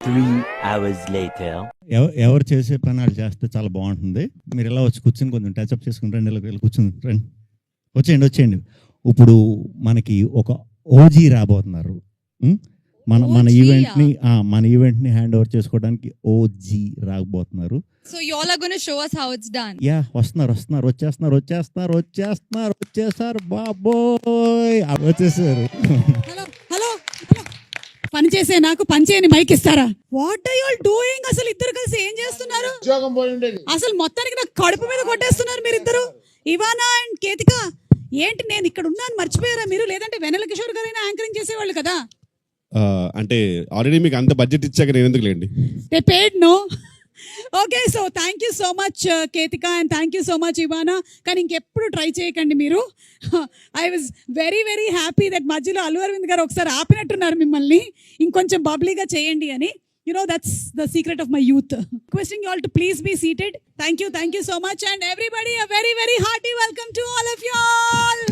3 hours later. ఎవరు చేసే పని వాళ్ళు చేస్తే చాలా బాగుంటుంది. మీరు ఇలా వచ్చి కూర్చొని కొంచెం టచ్అప్ చేసుకుని రండి, ఇలా కూర్చుని రండి, వచ్చేయండి. ఇప్పుడు మనకి ఒక ఓజీ రాబోతున్నారు. మన ఈవెంట్ని హ్యాండ్ ఓవర్ చేసుకోవడానికి ఓజీ రాబోతున్నారు. So you all are going to show us how it's done. Yeah, వచ్చేస్తారు బాబోయ్, వచ్చేసారు. హలో పని చేసే నాకు పని చేయని మైక్ ఇస్తారా? What are you all doing? అసలు ఇద్దరు కలిసి ఏం చేస్తున్నారు? అసలు మొత్తానికి నాకు కడుపు మీద కొట్టేస్తున్నారు మీరిద్దరు. ఇవానా అండ్ కేతిక, ఏంటి నేను ఇక్కడ ఉన్నాను మర్చిపోయారా మీరు? లేదంటే వెన్నెల కిషోర్ గారైనా యాంకరింగ్ చేసేవాళ్ళు కదా. అంటే ఆల్రెడీ మీకు అంత బడ్జెట్ ఇచ్చాక నేను ఎందుకు లేండి. They paid no. Okay, so thank you so much Ketika and thank you so much Ivana. కానీ ఇంకెప్పుడు ట్రై చేయకండి మీరు. I was very very happy that మధ్యలో అల్లు అరవింద్ గారు ఒకసారి ఆపినట్టున్నారు మిమ్మల్ని, ఇంకొంచెం బబ్లీగా చేయండి అని. You know, that's the secret of my youth. Requesting you all to please be seated. Thank you so much, and everybody a very very hearty welcome to all of you all.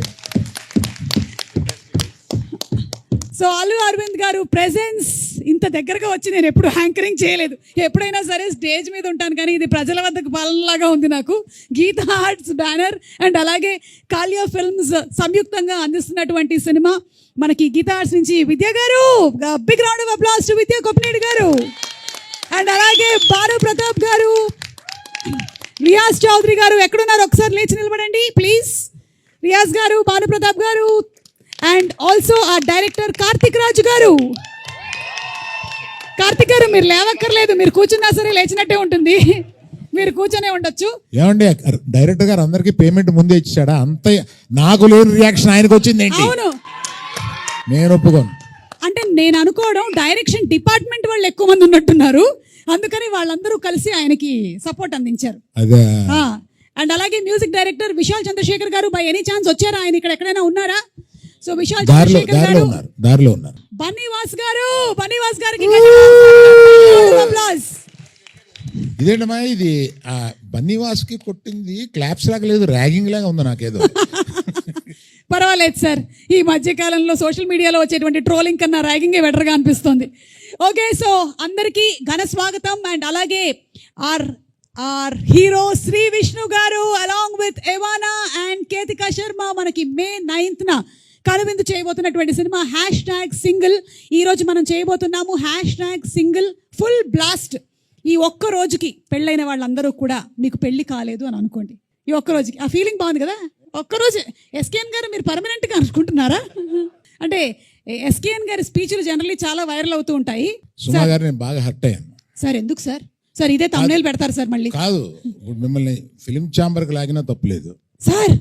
So Allu Aravind garu presence ఇంత దగ్గరగా వచ్చి నేను ఎప్పుడు anchoring చేయలేదు. ఎప్పుడైనా సరే stage మీద ఉంటాను, కానీ ఇది ప్రజల వద్దకు పాలనలాగా ఉంది నాకు. గీతా ఆర్ట్స్ బ్యానర్ అండ్ అలాగే కాలియా ఫిల్మ్స్ సంయుక్తంగా అందిస్తున్నటువంటి సినిమా మనకి గీతా ఆర్ట్స్ నుంచి Vidya garu, big round of applause to Vidya Koppineedu garu, and అలాగే భాను ప్రతాప్ గారు, రియాజ్ చౌదరి గారు. ఎక్కడున్నారు? ఒకసారి లేచి నిలబడండి ప్లీజ్. రియాజ్ గారు, భాను ప్రతాప్ గారు, అండ్ ఆల్సో ఆ డైరెక్టర్ కార్తిక్ రాజు గారు. కార్తిక్ గారు మీరు లేవక్కర్లేదు, మీరు కూర్చున్నా సరే లేచినట్టే ఉంటుంది, మీరు కూర్చొనే ఉండొచ్చు. ఏమండి, డైరెక్టర్ గారు అందరికి పేమెంట్ ముందే ఇచ్చాడా? అంత నాకు లేని రియాక్షన్ ఆయనకు వచ్చింది ఏంటి? అవును, నేను ఒప్పుకోను. అంటే నేను అనుకోవడం డైరెక్షన్ డిపార్ట్మెంట్ వాళ్ళు ఎక్కువ మంది ఉన్నట్టున్నారు, అందుకని వాళ్ళందరూ కలిసి ఆయనకి సపోర్ట్ అందించారు. అదే. అండ్ అలాగే మ్యూజిక్ డైరెక్టర్ విశాల్ చంద్రశేఖర్ గారు బై ఎనీ ఛాన్స్ వచ్చారా? ఆయన ఇక్కడ ఎక్కడైనా ఉన్నారా? సో విశాల్ చంద్రశేఖర్ గారు, దారిలో ఉన్నారు. బన్నీవాస్ గారికి ఇదేంటమ్మా ఇది? బన్నీవాస్ కి కొట్టింది క్లాప్స్ లాగా లేదు, ర్యాగింగ్ లాగా ఉంది నాకేదో. పర్వాలేదు సార్, ఈ మధ్యకాలంలో సోషల్ మీడియాలో వచ్చేటువంటి ట్రోలింగ్ కన్నా ర్యాగింగే బెటర్గా అనిపిస్తుంది. ఓకే, సో అందరికీ ఘన స్వాగతం. అండ్ అలాగే ఆర్ హీరో శ్రీ విష్ణు గారు along with Ivana and Ketika Sharma మనకి May 9th కనువిందు చేయబోతున్నటువంటి సినిమా #సింగిల్. ఈ రోజు మనం చేయబోతున్నాము #సింగిల్ ఫుల్ బ్లాస్ట్. ఈ ఒక్క రోజుకి పెళ్ళైన వాళ్ళందరూ కూడా మీకు పెళ్లి కాలేదు అని అనుకోండి. ఈ ఒక్క రోజుకి ఆ ఫీలింగ్ బాగుంది కదా. ఒక్కరోజు ఎస్కేఎన్ గారు మీరు పర్మనెంట్గా అనుకుంటున్నారా? అంటే ఎస్కేఎన్ గారి స్పీచ్లు జనరల్లీ చాలా వైరల్ అవుతూ ఉంటాయి. సుమా గారు నేను బాగా హర్ట్ అయ్యాను సార్. ఎందుకు సార్? సార్ ఇదే తమ్నేల్ పెడతారు సార్ మళ్ళీ. కాదు, ఇప్పుడు మిమ్మల్ని ఫిలిం ఛాంబర్కి లాగినా తప్పులేదు సార్.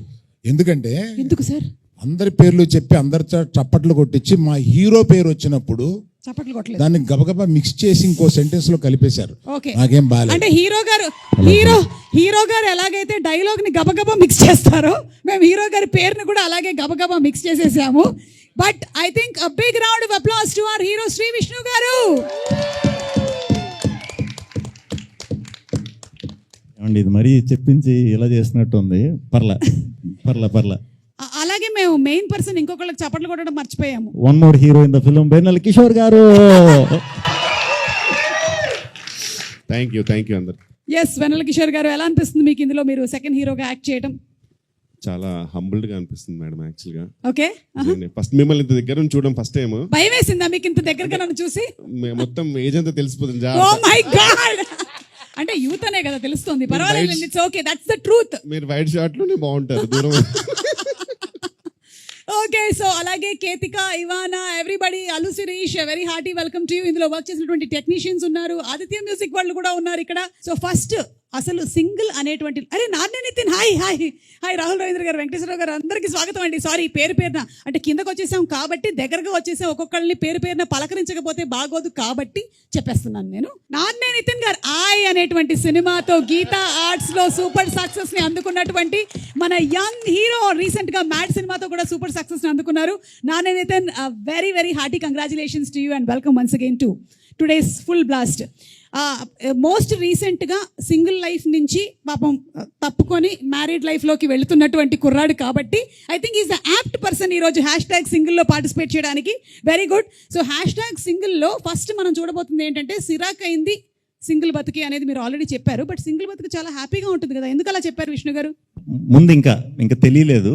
ఎందుకు సార్? అందరి పేర్లు చెప్పి అందరి చప్పట్లు కొట్టించి మా హీరో పేరు వచ్చినప్పుడు చప్పట్లు కొట్టలేదు, దాన్ని గబగబా మిక్స్ చేసి ఇంకో సెంటెన్స్ లో కలిపేశారు. నాకేం బాగాలేదు. అంటే హీరో గారు ఎలాగైతే డైలాగ్ ని గబగబా మిక్స్ చేస్తారో మేము హీరో గారి పేరుని కూడా అలాగే గబగబా మిక్స్ చేసేసాము. But I think a big round of applause to our hero Shri Vishnu garu. ఏమండి, ఇది మరీ చెప్పించి ఇలా చేసినట్టు ఉంది. పర్లా. అలాగే మేము మెయిన్ పర్సన్ ఇంకొకళ్ళకి చప్పట్లు కొట్టడం మర్చిపోయాము. One more hero in the film, Vennela Kishore garu. Thank you అందరు. ఎస్, వెన్నెల కిషోర్ గారు, ఎలా అనిపిస్తుంది మీకు ఇందులో మీరు సెకండ్ హీరోగా యాక్ట్ చేయడం? చాలా హంబుల్డ్ గా అనిపిస్తుంది మేడం. యాక్చువల్ గా ఓకే, ఫస్ట్ మిమ్మల్ని ఇంత దగ్గర నుంచి చూడడం ఫస్ట్ టైం. భయం వేసిందా మీకు ఇంత దగ్గరగా నన్ను చూసి? మొత్తం ఏజ్ అంతా తెలిసిపోతుంది. ఓ మై గాడ్, అంటే యూత్ అనే కదా తెలుస్తుంది. పర్వాలేదు, it's okay, that's the truth. మీరు వైట్ షార్ట్ లోనే బాగుంటారు దూరం. ఓకే, సో అలాగే Ketika, Ivana, everybody, Allu Sirish, very hearty welcome to you. ఇందులో వర్క్ చేసినటువంటి టెక్నీషియన్స్ ఉన్నారు, ఆదిత్య మ్యూజిక్ వాళ్ళు కూడా ఉన్నారు ఇక్కడ. సో ఫస్ట్ అసలు సింగిల్ అనేటువంటి నాన్నే నితిన్, హాయ్ రాహుల్ రవీంద్ర గారు, వెంకటేశ్వరరావు గారు, అందరికీ స్వాగతం అండి. సారీ పేరున అంటే కిందకు వచ్చేసాం కాబట్టి దగ్గరగా వచ్చేసాం, ఒక్కొక్కళ్ళని పేరున పలకరించకపోతే బాగోదు కాబట్టి చెప్పేస్తున్నాను నేను. నాన్నే నితిన్ గారు అనేటువంటి సినిమాతో గీతా ఆర్ట్స్ లో సూపర్ సక్సెస్ ని అందుకున్నటువంటి మన యంగ్ హీరో, రీసెంట్ గా మ్యాడ్ సినిమాతో కూడా సూపర్ సక్సెస్ ని అందుకున్నారు. నాన్నే Nithin, very very hearty congratulations to you and welcome once again to today's full blast. Most రీసెంట్గా సింగిల్ లైఫ్ నుంచి పాపం తప్పుకొని మ్యారీడ్ లైఫ్లోకి వెళుతున్నటువంటి కుర్రాడు కాబట్టి I think is the apt person ఈరోజు #సింగిల్లో పార్టిసిపేట్ చేయడానికి. Very good. సో #సింగిల్లో ఫస్ట్ మనం చూడబోతుంది ఏంటంటే సిరాక్ అయింది సింగిల్ బతుకి అనేది మీరు ఆల్రెడీ చెప్పారు. బట్ సింగిల్ బతుకు చాలా హ్యాపీగా ఉంటుంది కదా, ఎందుకు అలా చెప్పారు విష్ణు గారు? ముందు ఇంకా తెలియలేదు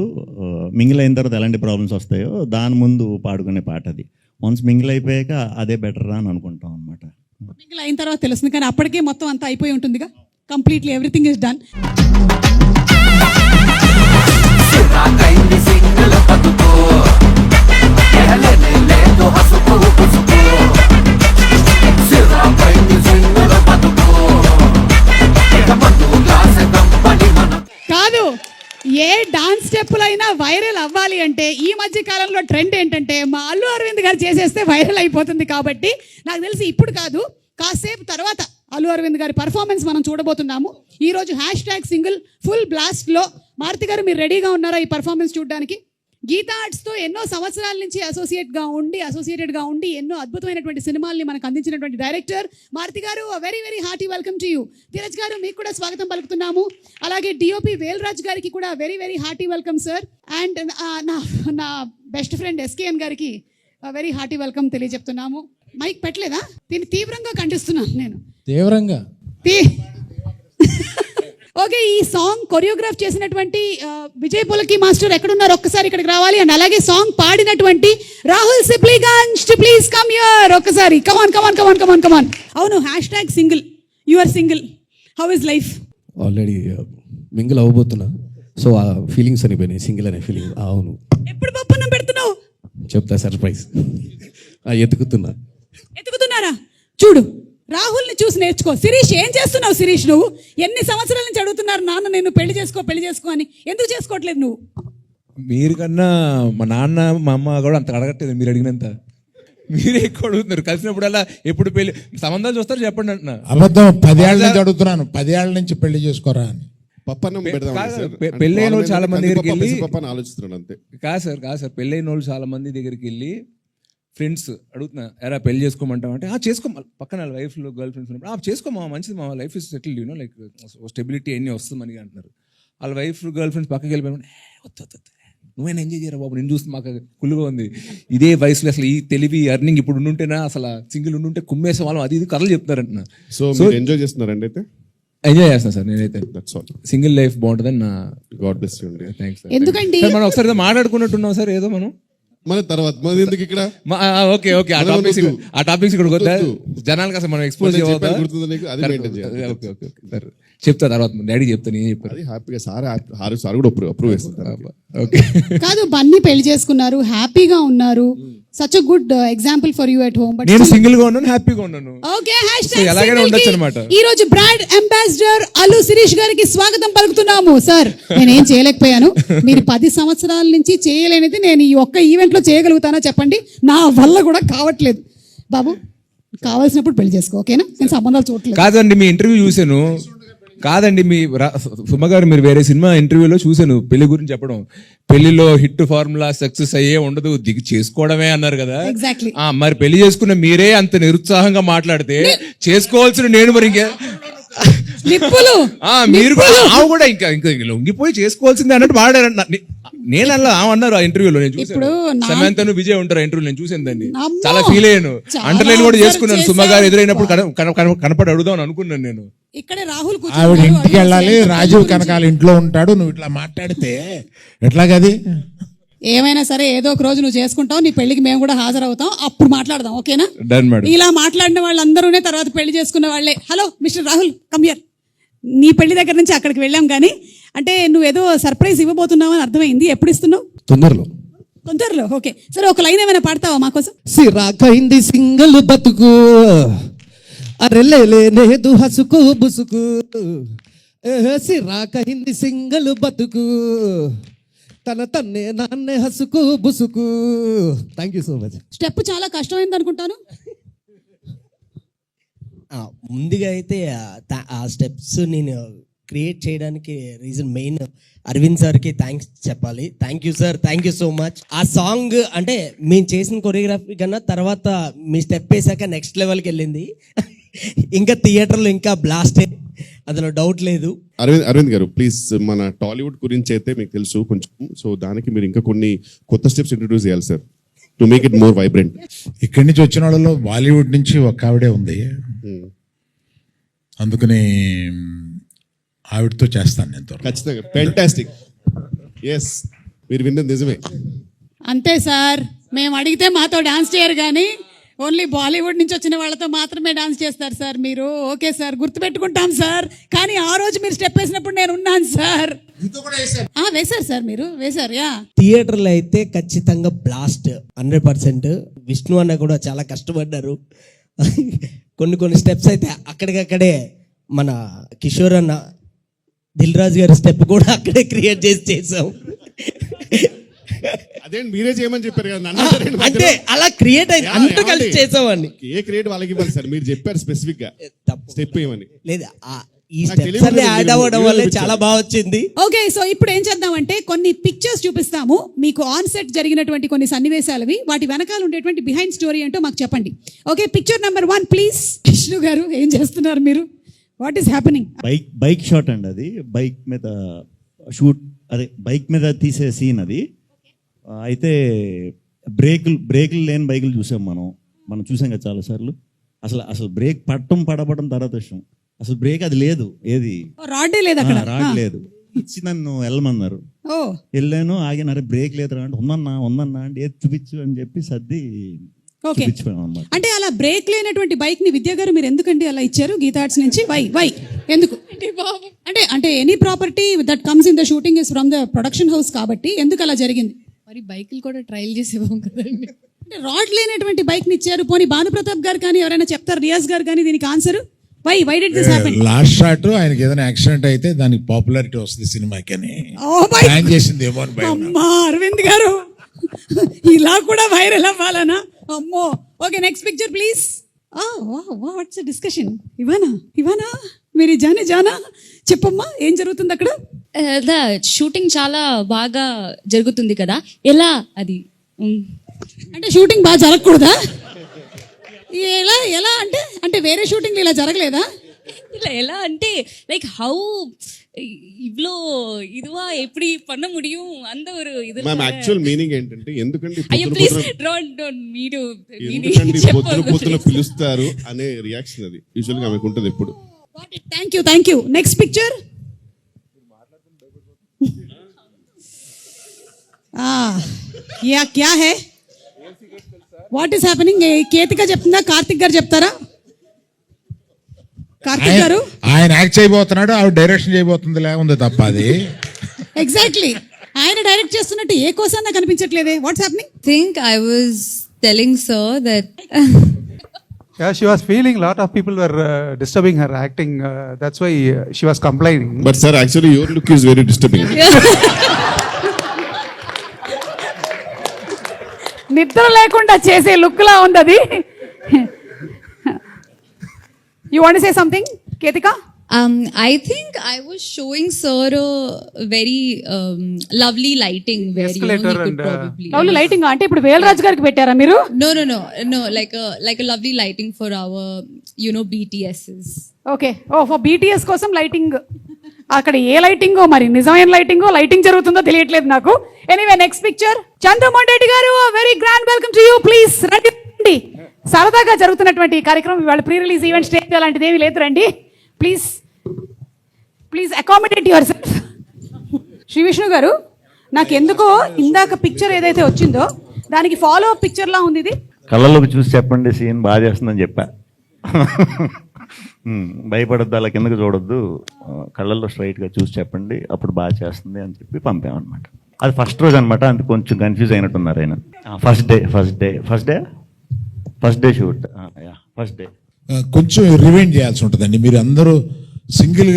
మింగిల్ అయిన తర్వాత ఎలాంటి ప్రాబ్లమ్స్ వస్తాయో దాని ముందు పాడుకునే పాట అది. వన్స్ మింగిల్ అయిపోయాక అదే బెటర్ రా అని అనుకుంటాం అనమాట. మింగిల్ అయిన తర్వాత తెలుస్తుంది, కానీ అప్పటికే మొత్తం అంతా అయిపోయి ఉంటుందిగా, కంప్లీట్లీ ఎవ్రీథింగ్ ఇస్ డన్. కాదు, ఏ డాన్స్ స్టెప్పులైనా వైరల్ అవ్వాలి అంటే ఈ మధ్య కాలంలో ట్రెండ్ ఏంటంటే మా అల్లు అరవింద్ గారు చేసేస్తే వైరల్ అయిపోతుంది. కాబట్టి నాకు తెలిసి ఇప్పుడు కాదు, కాసేపు తర్వాత అల్లు అరవింద్ గారి పర్ఫార్మెన్స్ మనం చూడబోతున్నాము. ఈరోజు #సింగిల్ ఫుల్ బ్లాస్ట్లో మారుతి గారు మీరు రెడీగా ఉన్నారా ఈ పర్ఫార్మెన్స్ చూడడానికి? గీతా ఆర్ట్స్తో ఎన్నో సంవత్సరాల నుంచి అసోసియేటెడ్గా ఉండి ఎన్నో అద్భుతమైనటువంటి సినిమాల్ని మనకు అందించినటువంటి డైరెక్టర్ మారుతి గారు, very very hearty welcome to you. Dheeraj గారు మీకు కూడా స్వాగతం పలుకుతున్నాము. అలాగే డిఓపి వేల్రాజ్ గారికి కూడా very very hearty welcome sir. And నా బెస్ట్ ఫ్రెండ్ ఎస్కేఎన్ గారికి వెరీ హార్టీ వెల్కమ్ తెలియజెప్తున్నాము. మైక్ పెట్టలేదా? దీన్ని తీవ్రంగా ఖండిస్తున్నాను నేను. తీవ్రంగా ఓకే, ఈ సాంగ్ కొరియోగ్రాఫ్ చేసినటువంటి విజయ్ పులకి మాస్టర్ ఎక్కడున్నారు ఒక్కసారి ఇక్కడికి రావాలి. అండ్ అలాగే సాంగ్ పాడినటువంటి Rahul Sipligunj please come here ఒక్కసారి. కమాన్. అవును, #single you are single, how is life? Already mingle అవ్వబోతున్నా, సో ఆ ఫీలింగ్స్ అనిపోయినాయి, సింగిల్ అనే ఫీలింగ్. అవును, ఎప్పుడు పప్పున్నం పెడుతున్నావు? చెప్తా, సర్ప్రైజ్. ఎత్తుకుతున్నారా? చూడు, రాహుల్ని చూసి నేర్చుకో. శిరీష్, ఏం చేస్తున్నావు శిరీష్? నువ్వు ఎన్ని సంవత్సరాల నుంచి అడుగుతున్నారు నాన్న నేను పెళ్లి చేసుకో అని, ఎందుకు చేసుకోవట్లేదు నువ్వు? మీరు కన్నా మా నాన్న మా అమ్మ కూడా అంత అడగట్లేదు మీరు అడిగినంత. మీరే ఎక్కువ అడుగుతున్నారు. కలిసినప్పుడల్లా ఎప్పుడు పెళ్లి సంబంధాలు చూస్తారు చెప్పండి అంటున్నా. అబద్ధం. 10 ఏళ్ళ నుంచి అడుగుతున్నాను, 10 ఏళ్ళ నుంచి పెళ్లి చేసుకోరా అని. పప్పన్నం పెడదాం పెళ్ళైన వాళ్ళు చాలా మంది దగ్గరికి వెళ్ళి పప్పని ఆలోచిస్తున్నాడు అంతే. కాదు సార్ పెళ్ళైన వాళ్ళు చాలా మంది దగ్గరికి వెళ్ళి ఫ్రెండ్స్ అడుగుతున్నా, ఎరా పెళ్లి చేసుకోమంటావు అంటే చేసుకో. పక్కన వైఫ్లో గర్ల్ ఫ్రెండ్స్ ఉన్నప్పుడు చేసుకోమా, మంచిది మా life is settled, you know like stability అన్నీ వస్తుందని అంటున్నారు. వాళ్ళ వైఫ్ గర్ల్ ఫ్రెండ్స్ పక్కకి వెళ్ళిపోయి వద్దు నువ్వైనా ఎంజాయ్ చేయరా బాబు, నేను చూస్తే మాకు కుళ్ళుగా ఉంది. ఇదే వయసులో అసలు ఈ తెలివి అర్నింగ్ ఇప్పుడు ఉండుంటేనా అసలు సింగిల్ ఉండుంటే కుమ్మేసే వాళ్ళం అది ఇది కథలు చెప్తారంటున్నా. సో ఎంజాయ్ చేస్తున్నారండి అయితే? ఎంజాయ్ చేస్తాను సార్ నేనైతే. సింగిల్ లైఫ్ బాగుంటుందని నా గాడ్ బ్లెస్ యూ అండి. థ్యాంక్స్. ఎందుకండి మనం ఒకసారి ఏదో మాట్లాడుకున్నట్టున్నాం సార్, ఏదో మనం మన తర్వాత మన ఎందుకు ఇక్కడ ఓకే ఆ టాపిక్స్ ఇక్కడ వద్దా జనాలకు అసలు మనం ఎక్స్పోజ్ సార్ చెప్తా తర్వాత డాడీ చెప్తాను ఏం చెప్పారు. అది హ్యాపీగా సార్ కూడా అప్రూవ్ చేస్తారు. ఓకే కాదు, బన్నీ పెళ్లి చేసుకున్నారు, హ్యాపీగా ఉన్నారు. Such a good example for you at home. నేను సింగిల్ గా ఉన్నాను, హ్యాపీగా ఉన్నాను. ఓకే, ఎలాగైనా ఉండొచ్చు అనమాట. ఈ రోజు బ్రాండ్ అంబాసిడర్ అల్లు శిరీష్ గారికి స్వాగతం పలుకుతున్నాము. సార్, నేనేం చేయలేకపోయాను, మీరు 10 సంవత్సరాల నుంచి చేయలేనిది నేను ఈ ఒక్క ఈవెంట్ లో చేయగలుగుతానా చెప్పండి? నా వల్ల కూడా కావట్లేదు. బాబు, కావాల్సినప్పుడు పెళ్లి చేసుకో, ఓకేనా? నేను సంబంధాలు చూడలేదు. కాదండి, మీ ఇంటర్వ్యూ చూశాను. కాదండి, మీ సుమ గారు మీరు వేరే సినిమా ఇంటర్వ్యూలో చూశాను పెళ్లి గురించి చెప్పడం. పెళ్లిలో హిట్ ఫార్ములా సక్సెస్ అయ్యే ఉండదు, దిగి చేసుకోవడమే అన్నారు కదా. ఎగ్జాక్ట్లీ. మరి పెళ్లి చేసుకున్న మీరే అంత నిరుత్సాహంగా మాట్లాడితే చేసుకోవాల్సిన నేను మరి ఇంకా మీరు కూడా ఇంకా లొంగిపోయి చేసుకోవాల్సిందే అన్నట్టు వాడారంట. నేను అలా అన్నారు ఆ ఇంటర్వ్యూలో, నేను చూసాను. సమంతను విజయ్ ఉంటారు ఇంటర్వ్యూ, నేను చూసాను దాన్ని, చాలా ఫీల్ అయ్యాను. అండర్లైన్ కూడా చేసుకున్నాను. సుమ గారు ఎదురైనప్పుడు కనపడి అడుగుదాం అనుకున్నాను నేను. ఇక్కడే రాహుల్ ఆవిడ ఇంటికి వెళ్ళాలి, రాజీవ్ కనకాల ఇంట్లో ఉంటాడు, నువ్వు ఇట్లా మాట్లాడితే ఎట్లాగది? ఏమైనా సరే ఏదో ఒక రోజు నువ్వు చేసుకుంటావు, నీ పెళ్లికి మేము కూడా హాజరవుతాం, అప్పుడు మాట్లాడదాం, ఓకేనా? ఇలా మాట్లాడిన వాళ్ళందరూనే తర్వాత పెళ్లి చేసుకున్న వాళ్ళే. Hello mister Rahul, come here. నీ పెళ్లి దగ్గర నుంచి అక్కడికి వెళ్ళాం, కానీ అంటే నువ్వేదో సర్ప్రైజ్ ఇవ్వబోతున్నావు అని అర్థమైంది. ఎప్పుడు ఇస్తున్నావు? తొందరలో. ఓకే, సరే ఒక లైన్ ఏమైనా పాడతావా మాకోసం? సిరాకైంది సింగిల్ బతుకు, అరెలేదు హసుకు బుసుకు, సిరాకైంది సింగిల్ బతుకు, తన్నే నాన్నే హసుకు బుసుకు. Thank you so much. Step చాలా కష్టమైంది అనుకుంటాను. ముందుగా అయితే ఆ స్టెప్స్ నేను క్రియేట్ చేయడానికి రీజన్ మెయిన్ అరవింద్ సార్కి థ్యాంక్స్ చెప్పాలి. Thank you sir, thank you so much. ఆ సాంగ్ అంటే మేము చేసిన కొరియోగ్రఫీ కన్నా తర్వాత మీ స్టెప్ వేసాక నెక్స్ట్ లెవెల్కి వెళ్ళింది. ఇంకా థియేటర్లో ఇంకా బ్లాస్టే, అందులో డౌట్ లేదు. అరవింద్ గారు ప్లీజ్, మన టాలీవుడ్ గురించి అయితే మీకు తెలుసు కొంచెం, సో దానికి మీరు ఇంకా కొన్ని కొత్త స్టెప్స్ ఇంట్రొడ్యూస్ చేయాలి sir, to make it more vibrant. ఇక్కడి నుంచి వచ్చిన వాళ్ళలో బాలీవుడ్ నుంచి ఒక ఆవిడే ఉంది, అందుకని ఆవిడతో చేస్తాను నేను త్వరలో. ఖచ్చితంగా ఫ్యాంటాస్టిక్. ఎస్, మీరు విన్నది నిజమే. అంతే సార్, మేము అడిగితే మాతో డాన్స్ చేయరు కానీ ఓన్లీ బాలీవుడ్ నుంచి వచ్చిన వాళ్ళతో మాత్రమే డాన్స్ చేస్తారు సార్ మీరు. ఓకే సార్, గుర్తుపెట్టుకుంటాం సార్. కానీ ఆ రోజు మీరు స్టెప్ వేసినప్పుడు నేను ఉన్నాను సార్. వేశారు సార్, మీరు వేశారు. యా, థియేటర్లో అయితే ఖచ్చితంగా బ్లాస్ట్ 100%. విష్ణు అన్న కూడా చాలా కష్టపడ్డారు. కొన్ని స్టెప్స్ అయితే అక్కడికక్కడే మన కిషోర్ అన్న, దిల్ రాజు గారి స్టెప్ కూడా అక్కడే క్రియేట్ చేసాం. అదే మీరే చేయమని చెప్పారు కదా నన్ను. అంటే అలా క్రియేట్ అయింది, అంతా కలిసి చేసామని. ఏ క్రియేట్ వాళ్ళకి ఇవ్వాలి సార్, మీరు చెప్పారు స్పెసిఫిక్ గా స్టెప్ ఏమని. లేదా ఈ స్టెప్స్ అన్ని యాడ్ అవ్వడం వల్లే చాలా బాగా వచ్చింది. ఓకే, సో ఇప్పుడు ఏం చేద్దామంటే కొన్ని పిక్చర్స్ చూపిస్తాము మీకు, ఆన్ సెట్ జరిగినటువంటి కొన్ని సన్నివేశాలవి, వాటి వెనకాల ఉండేటువంటి బిహైండ్ స్టోరీ ఏంటో మాకు చెప్పండి. Okay, picture number 1 please. Vishnu గారు ఏం చేస్తున్నారు మీరు? What is happening? Bike shot అండి అది. బైక్ మీద షూట్, అదే బైక్ మీద తీసే సీన్ అది. అయితే బ్రేకులు లేని బైకులు చూసాం మనం చూసాం కదా చాలాసార్లు. అసలు బ్రేక్ పడబడడం తర్వాత విషయం, అసలు బ్రేక్ అది లేదు, ఏది రాడే లేదు అక్కడ, రాడ్ లేదు. ఇచ్చి నన్ను వెళ్ళమన్నారు, వెళ్ళాను, ఆగినారు, బ్రేక్ లేదు అంటే ఉందన్నా అంటే ఏది చూపించు అని చెప్పి సర్ది చూపించాను అన్నమాట. అంటే అలా బ్రేక్ లేనటువంటి బైక్ ని విద్యా గారు మీరు ఎందుకండి అలా ఇచ్చారు గీతా ఆర్ట్స్ నుంచి? వై ఎందుకు? అంటే any property that comes in the shooting is from the production house కాబట్టి ఎందుకు అలా జరిగింది? మరి బైకులు కూడా ట్రయల్ చేసేవాం కదండి. అంటే రాడ్ లేనటువంటి బైక్ ని ఇచ్చారు. పోనీ భానుప్రతాప్ గారు కానీ ఎవరైనా చెప్తారు, రియాజ్ గారు కానీ దీనికి answer why did this happen? Last shot ఆయనకి ఏదైనా యాక్సిడెంట్ అయితే దానికి పాపులారిటీ వస్తుంది సినిమాకి అని ప్లాన్ చేసింది ఏమో అని భయం. అమ్మా అరవింద్ గారు, ఇలా కూడా వైరల్ అవ్వాలనా? అమ్మో. Okay, next picture please. What's discussion? Ivana మీరు జానా చెప్పమ్మా, ఏం జరుగుతుంది అక్కడ? షూటింగ్ చాలా బాగా జరుగుతుంది కదా, ఎలా అది? అంటే షూటింగ్ బాగా జరగకూడదా? ఎలా అంటే వేరే షూటింగ్ ఇలా జరగలేదా? இல்லை எல்லாம் வந்துட்டு லைக் ஹவு இவ்வளோ இதுவா எப்படி பண்ண முடியும் அந்த ஒரு இது. మ్యామ్ యాక్చువల్ మీనింగ్ ఏంటంటే ఎందుకండి అయ్యో ప్లీజ్ డోంట్ మీరు పొద్దున పిలుస్తారు అనే రియాక్షన్ అది యూజువల్ గా ఆమెకు ఉంటుంది ఎప్పుడు. Thank you. Next picture. క్యా హై, వాట్ ఈస్ హ్యాపెనింగ్? కేతిక చెప్తుందా, కార్తిక్ గారు చెప్తారా? కార్తిక్ గారు ఆయన యాక్ట్ చేయబోతున్నాడు, ఆవిడ డైరెక్షన్ చేయబోతుంది లేకుంది తప్ప అది. ఎగ్జాక్ట్లీ, ఆయన డైరెక్ట్ చేస్తున్నట్టు ఏ కోసం నాకు కనిపించట్లేదే. What's happening? Think I was telling sir that Yeah, she was feeling a lot of people were disturbing her acting. That's why she was complaining. But sir actually your look is very disturbing. నిద్ర లేకుండా చేసే look లా ఉంది అది. You want to say something, Ketika? I think I was showing sir a very lovely lighting where you know, he could probably lovely lighting అంటే ఇప్పుడు వేలరాజ్ గారికి పెట్టారా మీరు? No, like a lovely lighting for our BTSs. Okay, for BTS కోసం lighting. అక్కడ ఏ lighting మరి నిజమైన లైటింగ్ జరుగుతుందో తెలియట్లేదు నాకు. Anyway next picture. Chandramohan Reddy garu, very grand welcome to you. Please రండి. సరదాగా జరుగుతున్నటువంటి ఈ కార్యక్రమం ఇవాళ ప్రీ రిలీజ్ ఈవెంట్ స్టేజ్ అలాంటిది ఏమీ లేదు, రండి please accommodate yourself. Shri Vishnu garu, నాకు ఎందుకో ఇందాక పిక్చర్ ఏదైతే వచ్చిందో దానికి ఫాలో అప్ పిక్చర్ లా ఉంది ఇది. కళ్ళలోకి చూసి చెప్పండి, సీన్ బాగా చేస్తుందని చెప్పా. భయపడద్దు, అలా కిందకు చూడొద్దు, కళ్ళల్లో స్ట్రైట్గా చూసి చెప్పండి, అప్పుడు బాగా చేస్తుంది అని చెప్పి పంపామన్నమాట. అది ఫస్ట్ రోజు అనమాట, అందుకు కొంచెం కన్ఫ్యూజ్ అయినట్టున్నారు ఆయన. First day shoot, first day కొంచెం రివైండ్ చేయాల్సి ఉంటుందండి. మీరు అందరూ సింగిల్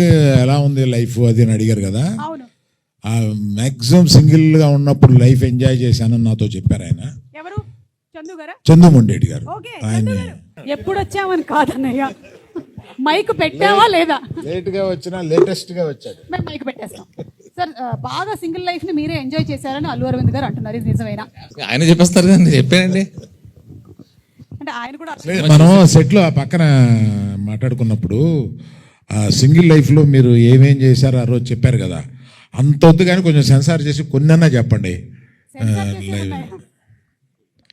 ఎలా ఉంది లైఫ్ అది అని అడిగారు కదా. మాక్సిమం సింగిల్ గా ఉన్నప్పుడు లైఫ్ ఎంజాయ్ చేశానని నాతో చెప్పారు ఆయన. ఎవరు? చంద్రమోహన్ రెడ్డి గారు. ఆయన ఎప్పుడు వచ్చామని కాదన్నయ్య, మైక్ పెట్టావా లేదా? లేట్ గా వచ్చినా లేటెస్ట్ గా వచ్చాడు. మేము మైక్ పెట్టేస్తాం. సార్ బాగా సింగిల్ లైఫ్ ని మీరే ఎంజాయ్ చేశారని అల్లు అరవింద్ గారు అంటున్నారు, ఇది నిజమేనా? ఆయన చెప్పేస్తారు కదా, చెప్పానండి. అంటే ఆయన కూడా లేదు, మనం సెట్ లో ఆ పక్కన మాట్లాడుకున్నప్పుడు ఆ సింగిల్ లైఫ్ లో మీరు ఏమేం చేశారో ఆ రోజు చెప్పారు కదా, అంత వద్దు కానీ కొంచెం సెన్సార్ చేసి కొన్నన్నా చెప్పండి.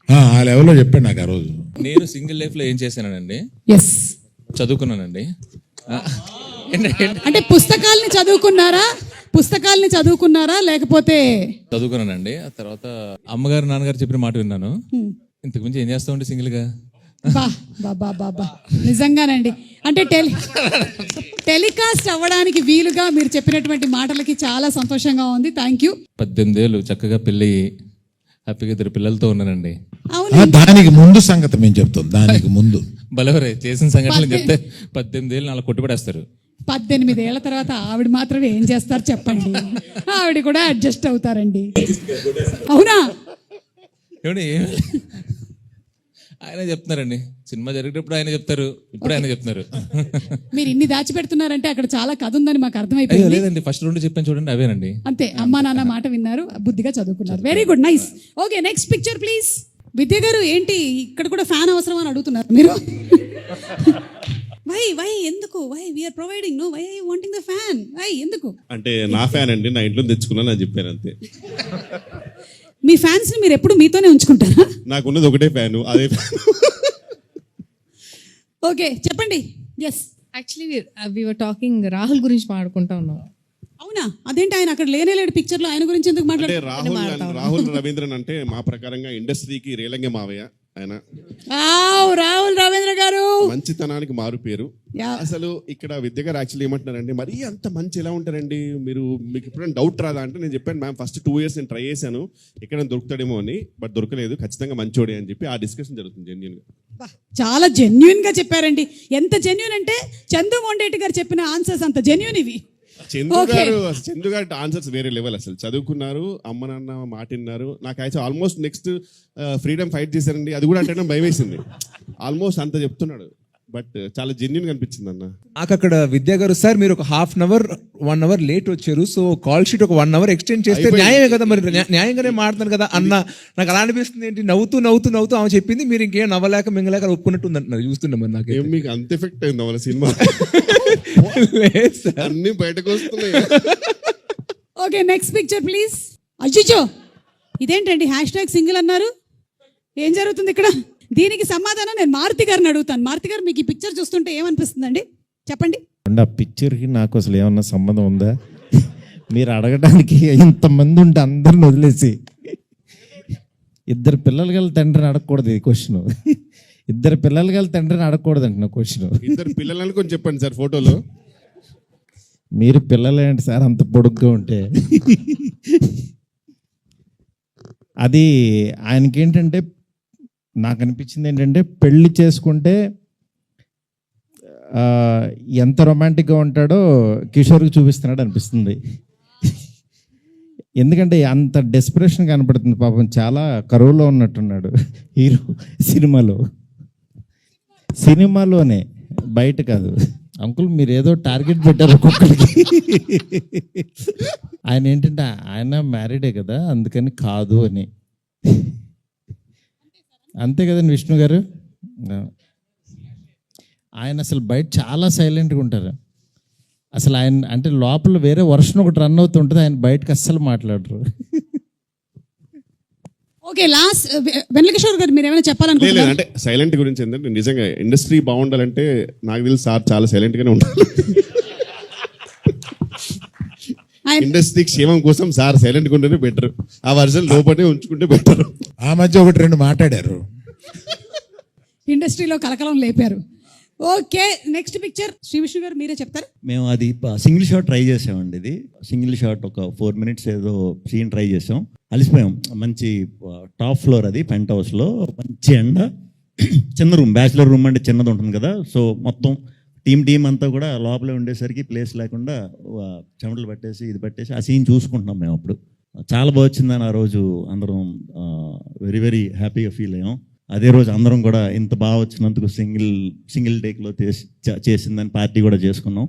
ఆ లెవెల్లో చెప్పండి నాకు ఆ రోజు. నేను సింగిల్ లైఫ్ లో ఏం చేశానండి, ఎస్ చదువుకున్నానండి. అంటే పుస్తకాల్ని చదువుకున్నారా లేకపోతే? చదువుకున్నానండి. ఆ తర్వాత అమ్మగారు నాన్నగారు చెప్పిన మాట విన్నాను. ఇంతకు మించి ఏం చేస్తామండి సింగిల్ గా. బాబా నిజంగానండి. అంటే టెలికాస్ట్ అవ్వడానికి వీలుగా మీరు చెప్పినటువంటి మాటలకి చాలా సంతోషంగా ఉంది. Thank you. 18 ఏళ్ళు చక్కగా పెళ్ళి హ్యాపీగా 2 పిల్లలతో ఉన్నానండి. దానికి ముందు సంగతి మేము చెప్తాం. దానికి ముందు బలవరే చేసిన సంఘటనలు చెప్తే 18 ఏళ్ళు అలా కొట్టుబడేస్తారు. 18 ఏళ్ల తర్వాత ఆవిడ మాత్రమే ఏం చేస్తారు చెప్పండి? ఆవిడ కూడా అడ్జస్ట్ అవుతారండి. అవునా? ఏమండి ఆయన చెప్తున్నారండి, సినిమా జరిగేటప్పుడు ఆయన చెప్తారు, ఇప్పుడు ఆయన చెప్తున్నారు. మీరు ఇన్ని దాచిపెడుతున్నారంటే అక్కడ చాలా కథ ఉందని మాకు అర్థమైపోయింది. లేదండి, ఫస్ట్ 2 చెప్పాను చూడండి, అవేనండి. అంతే, అమ్మా నాన్న మాట విన్నారు, బుద్ధిగా చదువుకున్నారు. Very good, nice. Okay, next picture please. Vidya గారు ఏంటి ఇక్కడ కూడా ఫ్యాన్ అవసరం అని అడుగుతున్నారు మీరు? వై ఎందుకు? Why we're providing, no why wanting the fan? Why ఎందుకు? అంటే నా ఫ్యాన్ అండి, నా ఇంట్లో తెచ్చుకున్నాను అని చెప్పాను అంతే. మీ ఫ్యాన్స్ ని మీరు ఎప్పుడు మీతోనే ఉంచుకుంటారా? నాకున్నది ఒకటే ఫ్యాను, అదే ఫ్యాన్. ఓకే చెప్పండి. Yes, actually we were talking Rahul గురించి మాట్లాడుకుంటా ఉన్నాం. అవునా? అదేంటి ఆయన అక్కడ లేనేలేడు పిక్చర్ లో, ఆయన గురించి ఎందుకు అంటే మాట్లాడారు? రాహుల్ రవీంద్రన్ అంటే మా ప్రకారంగా ఇండస్ట్రీకి రేలంగే మావయ్య ఆయన. రాహుల్ రవీంద్ర గారు మంచితనానికి మారు పేరు. అసలు ఇక్కడ విద్య గారు యాక్చువల్లీ ఏమంటున్నారంటే, మరీ అంత మంచి ఎలా ఉంటారండి మీరు, మీకు ఎప్పుడైనా డౌట్ రాదా అంటే, నేను చెప్పాను మ్యామ్ ఫస్ట్ 2 years నేను ట్రై చేశాను ఎక్కడ దొరుకుతాడేమో అని, బట్ దొరకలేదు, ఖచ్చితంగా మంచోడే అని చెప్పి ఆ డిస్కషన్ జరుగుతుంది జెన్యూన్ గా. చాలా జెన్యున్ గా చెప్పారండి. ఎంత జెన్యున్ అంటే చందు మొండేటి గారు చెప్పిన ఆన్సర్స్ అంత జెన్యున్ ఇవి. చందు గారి ఆన్సర్స్ వేరే లెవెల్. అసలు చదువుకున్నారు, అమ్మ నాన్న మాట విన్నారు. నాకు actual almost next freedom fight చేశారండి, అది కూడా అంటే భయం వేసింది. ఆల్మోస్ట్ అంత చెప్తున్నాడు, బట్ చాలా జెన్యున్ అనిపించింది అన్న. నాకు అక్కడ విద్యా గారు, సార్ మీరు ఒక 1/2 hour 1 hour లేట్ వచ్చారు, సో కాల్ షీట్ ఒక 1 hour ఎక్స్టెండ్ చేస్తే న్యాయమే కదా, మరి న్యాయంగానే మాట్లాడుతాను కదా అన్న. నాకు అలా అనిపిస్తుంది, ఏంటి నవ్వుతూ ఆమె చెప్పింది, మీరు ఇంకేం నవ్వలేక మింగలేక ఒప్పుకున్నట్టు ఉంది అంటున్నారు. చూస్తున్నా మరి నాకు మీకు అంత ఎఫెక్ట్ అయింది వాళ్ళ సినిమా, అన్ని బయటకు వస్తున్నాయి. Okay, next picture please. అజ్జిచో, ఇదేంటండి #సింగిల్ అన్నారు? ఏం జరుగుతుంది ఇక్కడ? దీనికి సమాధానం నేను మారుతి గారిని అడుగుతాను. మారుతి గారు, మీకు ఈ పిక్చర్ చూస్తుంటే ఏమనిపిస్తుందండి చెప్పండి? ఆ పిక్చర్కి నాకు అసలు ఏమన్నా సంబంధం ఉందా? మీరు అడగడానికి ఇంతమంది ఉంటే అందరిని వదిలేసి 2 పిల్లలు గల తండ్రిని అడగకూడదు ఈ క్వశ్చన్. 2 పిల్లలు గల తండ్రిని అడగకూడదు అంటున్నా క్వశ్చన్. 2 పిల్లలని కొంచెం చెప్పండి సార్ ఫోటోలో. మీరు పిల్లలేంటి సార్ అంత పొడుగ్గా ఉంటే? అది ఆయనకి ఏంటంటే, నాకు అనిపించింది ఏంటంటే, పెళ్లి చేసుకుంటే ఎంత రొమాంటిక్గా ఉంటాడో కిషోర్కి చూపిస్తున్నాడు అనిపిస్తుంది. ఎందుకంటే అంత డెస్పరేషన్ కనపడుతుంది. పాపం చాలా కరువులో ఉన్నట్టున్నాడు హీరో సినిమాలోనే, బయట కాదు. అంకుల్ మీరు ఏదో టార్గెట్ పెట్టారు ఒక్కొక్కరికి. ఆయన ఏంటంటే ఆయన మ్యారీడే కదా, అందుకని కాదు అని. అంతే కదండి విష్ణు గారు? ఆయన అసలు బయట చాలా సైలెంట్గా ఉంటారు. అసలు ఆయన అంటే లోపల వేరే వర్షన్ ఒకటి రన్ అవుతుంటుంది, ఆయన బయటకు అస్సలు మాట్లాడరు. ఓకే, లాస్ట్ వెంకటేశ్వర గారు మీరు ఏమైనా చెప్పాలనుకుంటున్నారా? అంటే సైలెంట్ గురించి ఏంటంటే, నిజంగా ఇండస్ట్రీ బాగుండాలంటే నాకు తెలిసి సార్ చాలా సైలెంట్ గానే ఉంటారు. ఇండస్ట్రీ క్షేమం కోసం సార్ సైలెంట్ గా ఉంటేనే బెటర్, ఆ వర్షన్ లోపలే ఉంచుకుంటే బెటర్. ఆ మధ్య 1-2 మాట్లాడారు, ఇండస్ట్రీలో కలకలం లేపారు. Okay, next picture Shri Vishnu గారు మీరే చెప్తారు. మేము అది సింగిల్ షాట్ ట్రై చేసామండి. ఇది సింగిల్ షాట్ ఒక 4 minutes ఏదో సీన్ ట్రై చేసాం, అలిసిపోయాం. మంచి టాప్ ఫ్లోర్, అది పెంట్ హౌస్లో, మంచి ఎండ, చిన్న రూమ్, బ్యాచిలర్ రూమ్ అంటే చిన్నది ఉంటుంది కదా. సో మొత్తం టీం అంతా కూడా లోపలే ఉండేసరికి ప్లేస్ లేకుండా చెమటలు పట్టేసి ఇది పట్టేసి ఆ సీన్ చూసుకుంటున్నాం మేము. అప్పుడు చాలా బాగా వచ్చిందని ఆ రోజు అందరం వెరీ వెరీ హ్యాపీగా ఫీల్ అయ్యాం. అదే రోజు అందరం కూడా ఇంత బాగా వచ్చినందుకు సింగిల్ టేక్లో చేసిందని పార్టీ కూడా చేసుకున్నాం.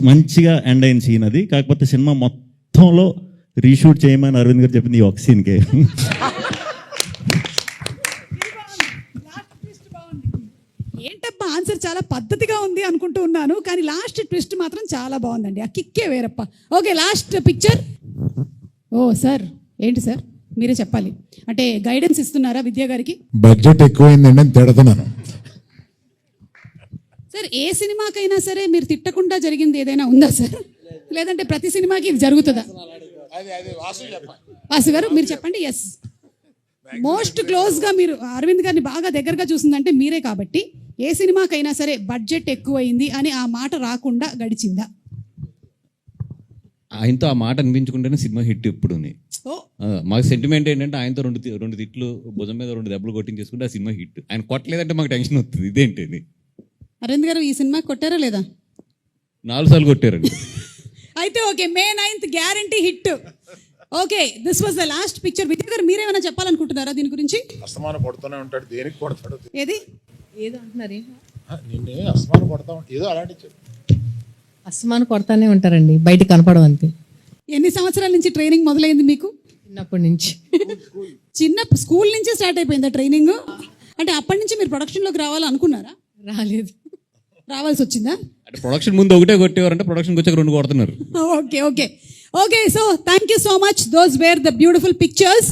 మంచిగా ఎండ్ అయిన సీన్ అది. కాకపోతే సినిమా మొత్తంలో రీషూట్ చేయమని అరవింద్ గారు చెప్పింది ఈ ఒక సీన్కే. ఏంటప్పా ఆన్సర్ చాలా పద్ధతిగా ఉంది అనుకుంటూ ఉన్నాను, కానీ లాస్ట్ ట్విస్ట్ మాత్రం చాలా బాగుందండి. ఆ కిక్కే వేరప్ప. Okay, last picture. ఓ సార్, ఏంటి సార్ మీరే చెప్పాలి. అంటే గైడెన్స్ ఇస్తున్నారా విద్యా గారికి? బడ్జెట్ ఎక్కువైందండి అని తిడుతున్నాను. సార్ ఏ సినిమాకైనా సరే మీరు తిట్టకుండా జరిగింది ఏదైనా ఉందా సార్? లేదంటే ప్రతి సినిమాకి ఇది జరుగుతుందా? వాసు గారు మీరు చెప్పండి. ఎస్, మోస్ట్ క్లోజ్గా మీరు అరవింద్ గారిని బాగా దగ్గరగా చూసిందంటే మీరే కాబట్టి ఏ సినిమాకైనా సరే బడ్జెట్ ఎక్కువైంది అని ఆ మాట రాకుండా గడిచిందా? ఆయనతో ఆ మాట అనిపించుకుంటేనే సినిమా హిట్ ఇప్పుడు. ఓ మాకు సెంటిమెంట్ ఏంటంటే ఆయనతో రెండు తిట్లు భుజం మీద 2 దెబ్బలు కొట్టించేసుకుంటే ఆ సినిమా హిట్. ఆయన కొట్టలేదంటే మాకు టెన్షన్ వస్తుంది. ఇదేంటి అరవింద్ గారు ఈ సినిమా కొట్టారా లేదా? 4 సార్లు కొట్టారండి. అయితే okay, May 9th guarantee hit. Okay, this was the last picture. విద్యా గారు మీరేమైనా చెప్పాలనుకుంటున్నారా దీని గురించి? అస్తమానం కొడుతూనే ఉంటాడు, దేనికి కొడతాడు? ఏది ఏదో అంటున్నారు, నిన్నే అస్తమానం కొడతా ఉంటాడు, ఏదో అలాంటి చెప్పు. అస్తమానం కొడతానే ఉంటారండి, బయట కనపడడం అంతే. ఎన్ని సంవత్సరాల నుంచి ట్రైనింగ్ మొదలైంది మీకు? చిన్నప్పటి నుంచి. చిన్న స్కూల్ నుంచే స్టార్ట్ అయిపోయిందా ట్రైనింగ్? అంటే అప్పటి నుంచి మీరు ప్రొడక్షన్లోకి రావాలనుకున్నారా? రాలేదు. రావాల్సి వచ్చిందా? అంటే ప్రొడక్షన్ ముందు ఒకటే కొట్టేవారంటే ప్రొడక్షన్కి వచ్చాక 2 కొడుతున్నారు. Okay okay okay, so thank you so much. Those wear the beautiful pictures.